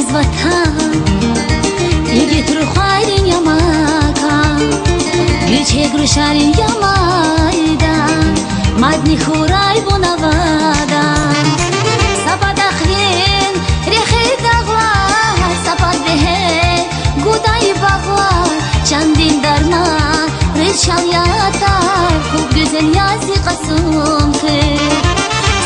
از وطن یکی تر خواهرین یا مکان گیچه گروشارین یا مایدان مدنی خورای بونوادان سپا دخلین ریخی داغوار سپا دهه گودای باغوار چندین درمان ریچال یادار خوب güzel yazı kasım kır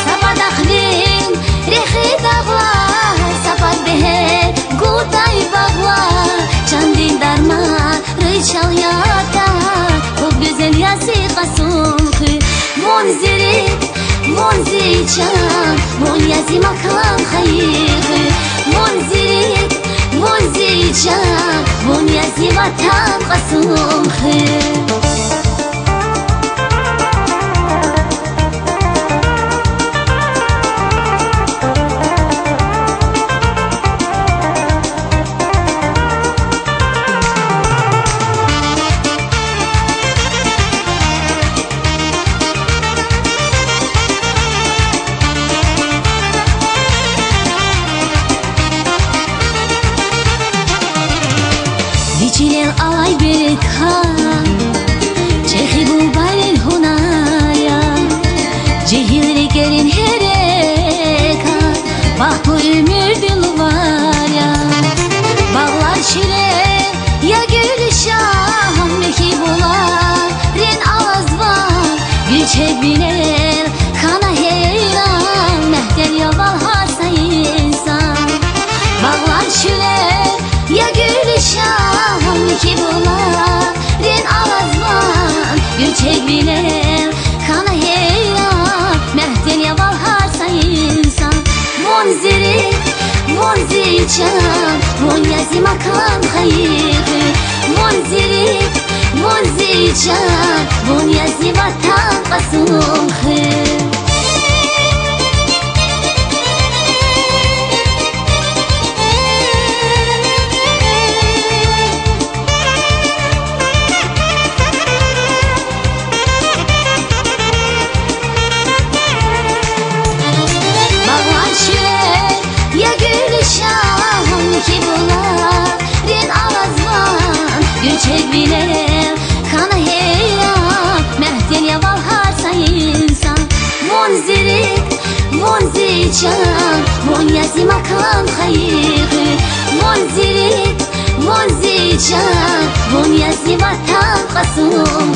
سپا دخلین ریخی داغوار سپا دهه گودای باغوار چندین درمان ریچال یادار خوب güzel yazı kasım kır منزل جان من yazı makam hayır منزل جان من yazı vatan kasım kır Diçilen ay bir kan Çehi bu balin hunaya Cehilri gelin herekan Bak bu ömür dilvaya Bağlar şire ya gülşah Mehi bular ren avaz var Gülçek biner kana heyran Mehter yaval hasa insan Bağlar şire ya gülşah ki bular ren avazman gülçek bilen kana heyran mehten yaval harsa insan منزل can mon yazı makam hayır منزل can mon yazı vatan kasım hayır ki bular ren avazman gülçek bilen kana heyran mehten yaval harsa insan منزل can mon yazı makam hayır منزل can mon yazı vatan kasım